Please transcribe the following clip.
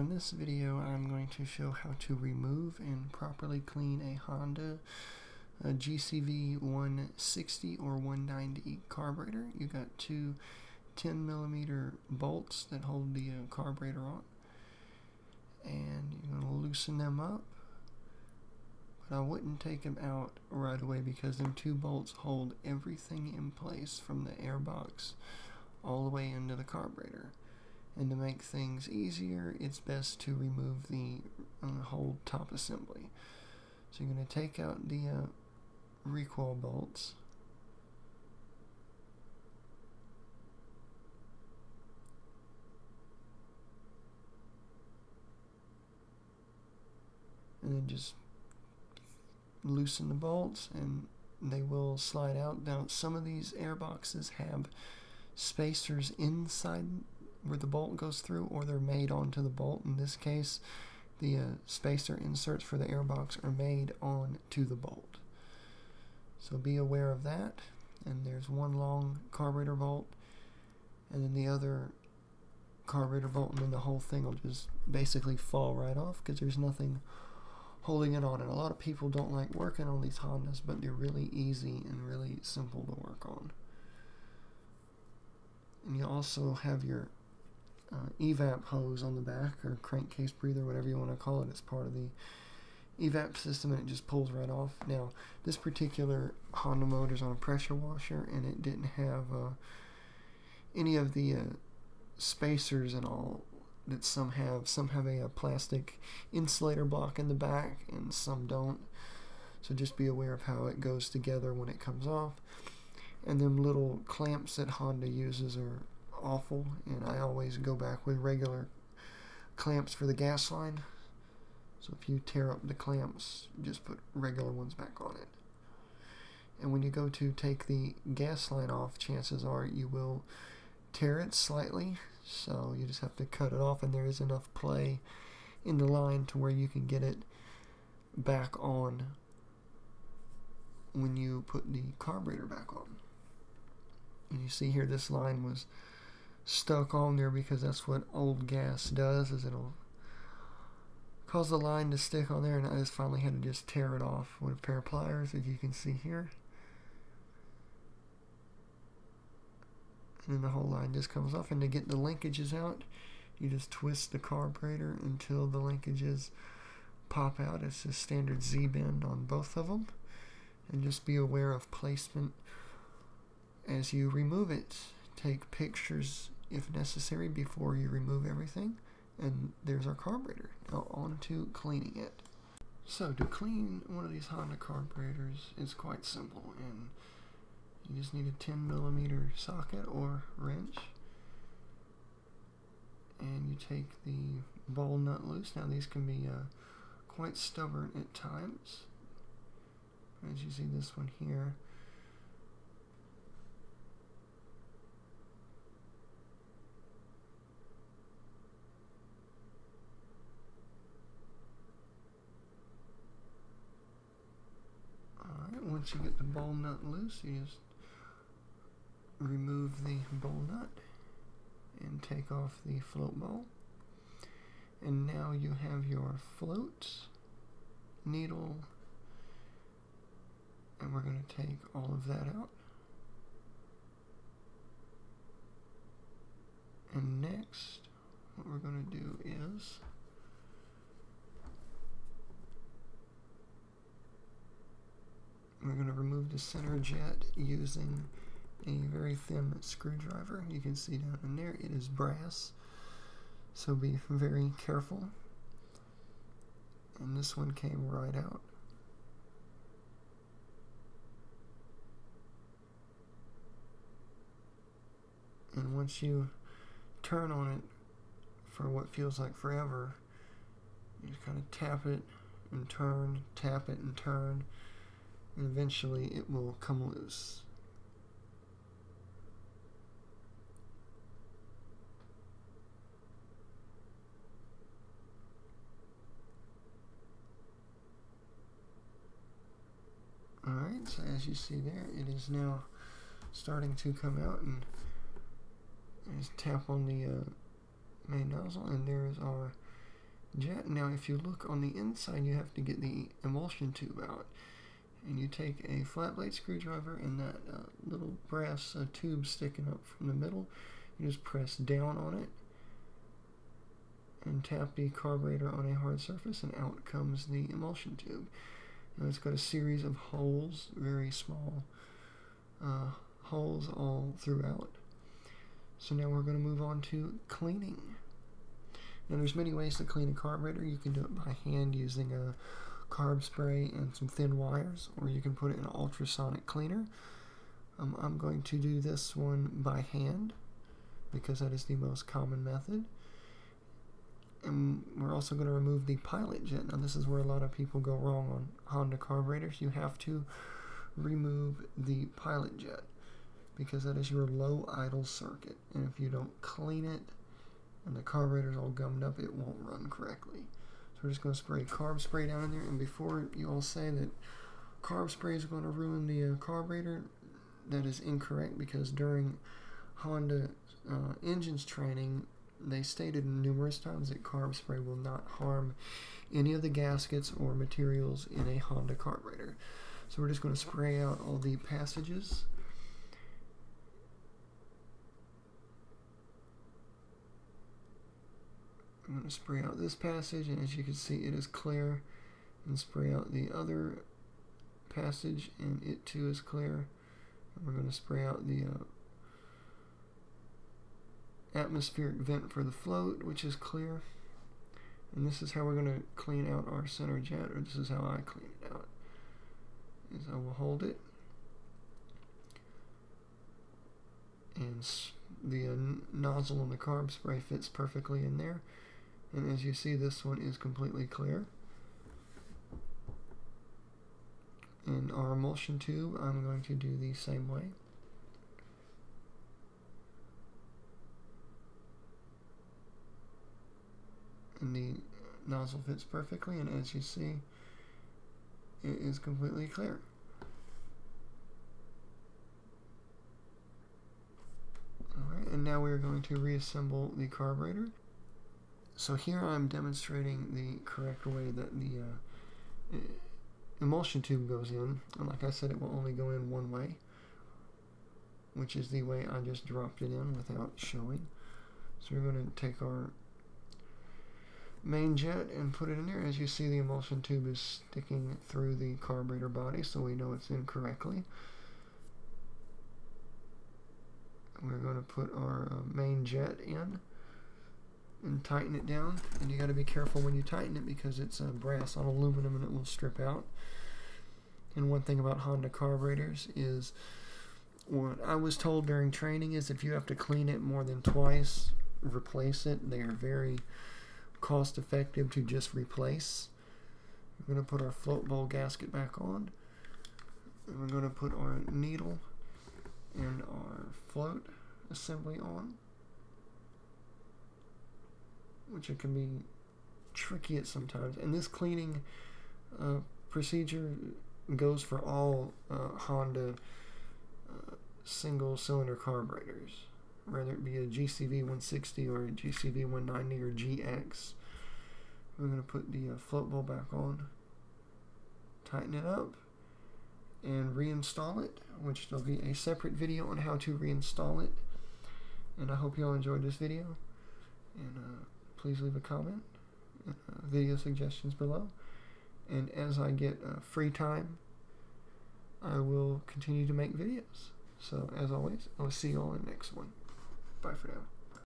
In this video, I'm going to show how to remove and properly clean a Honda GCV 160 or 190 carburetor. You got two 10mm bolts that hold the carburetor on, and you're going to loosen them up. But I wouldn't take them out right away because them two bolts hold everything in place from the air box all the way into the carburetor. And to make things easier, it's best to remove the whole top assembly. So you're going to take out the recoil bolts. And then just loosen the bolts and they will slide out. Now, some of these air boxes have spacers inside where the bolt goes through, or they're made onto the bolt. In this case, the spacer inserts for the airbox are made onto the bolt. So be aware of that. And there's one long carburetor bolt, and then the other carburetor bolt, and then the whole thing will just basically fall right off because there's nothing holding it on. And a lot of people don't like working on these Hondas, but they're really easy and really simple to work on. And you also have your Evap hose on the back, or crankcase breather, whatever you want to call it. It's part of the Evap system, and it just pulls right off. Now, this particular Honda motor is on a pressure washer, and it didn't have any of the spacers and all that some have. Some have a plastic insulator block in the back, and some don't. So just be aware of how it goes together when it comes off. And them little clamps that Honda uses are awful, and I always go back with regular clamps for the gas line. So if you tear up the clamps, just put regular ones back on it. And when you go to take the gas line off, chances are you will tear it slightly, so you just have to cut it off, and there is enough play in the line to where you can get it back on when you put the carburetor back on. And you see here, this line was stuck on there because that's what old gas does, is it'll cause the line to stick on there. And I just finally had to just tear it off with a pair of pliers, as you can see here. And then the whole line just comes off. And to get the linkages out, you just twist the carburetor until the linkages pop out. It's a standard Z-bend on both of them. And just be aware of placement as you remove it. Take pictures if necessary before you remove everything. And there's our carburetor. Now on to cleaning it. So to clean one of these Honda carburetors is quite simple, and you just need a 10mm socket or wrench, and you take the ball nut loose. Now these can be quite stubborn at times, as you see this one here. Once you get the ball nut loose, you just remove the ball nut and take off the float ball. And now you have your float, needle, and we're going to take all of that out. And next, what we're going to do is we're going to remove the center jet using a very thin screwdriver. You can see down in there, it is brass, so be very careful. And this one came right out. And once you turn on it for what feels like forever, you just kind of tap it and turn, tap it and turn, and eventually it will come loose. Alright, so as you see there, it is now starting to come out, and just tap on the main nozzle, and there is our jet. Now if you look on the inside, you have to get the emulsion tube out. And you take a flat blade screwdriver and that little brass tube sticking up from the middle. You just press down on it and tap the carburetor on a hard surface, and out comes the emulsion tube. Now it's got a series of holes, very small holes all throughout. So now we're going to move on to cleaning. Now there's many ways to clean a carburetor. You can do it by hand using a carb spray and some thin wires, or you can put it in an ultrasonic cleaner. I'm going to do this one by hand because that is the most common method. And we're also going to remove the pilot jet. Now this is where a lot of people go wrong on Honda carburetors. You have to remove the pilot jet because that is your low idle circuit, and if you don't clean it and the carburetor's all gummed up, it won't run correctly. So we're just going to spray carb spray down in there. And before you all say that carb spray is going to ruin the carburetor, that is incorrect, because during Honda engines training, they stated numerous times that carb spray will not harm any of the gaskets or materials in a Honda carburetor. So we're just going to spray out all the passages. I'm going to spray out this passage, and as you can see, it is clear, and spray out the other passage, and it too is clear. And we're going to spray out the atmospheric vent for the float, which is clear. And this is how we're going to clean out our center jet, or this is how I clean it out. Is I will hold it, and the nozzle on the carb spray fits perfectly in there. And as you see, this one is completely clear. And our emulsion tube, I'm going to do the same way. And the nozzle fits perfectly, and as you see, it is completely clear. Alright, and now we're going to reassemble the carburetor. So here I'm demonstrating the correct way that the emulsion tube goes in. And like I said, it will only go in one way, which is the way I just dropped it in without showing. So we're going to take our main jet and put it in there. As you see, the emulsion tube is sticking through the carburetor body, so we know it's in correctly. We're going to put our main jet in and tighten it down, and you got to be careful when you tighten it because it's brass on aluminum and it will strip out. And one thing about Honda carburetors is, what I was told during training is, if you have to clean it more than twice, replace it. They are very cost effective to just replace. We're going to put our float bowl gasket back on, and we're going to put our needle and our float assembly on, which it can be tricky at sometimes. And this cleaning procedure goes for all Honda single cylinder carburetors, whether it be a GCV 160 or a GCV 190 or GX. We're going to put the float bowl back on, tighten it up, and reinstall it, which there'll be a separate video on how to reinstall it. And I hope you all enjoyed this video, and please leave a comment and video suggestions below. And as I get free time, I will continue to make videos. So as always, I'll see you all in the next one. Bye for now.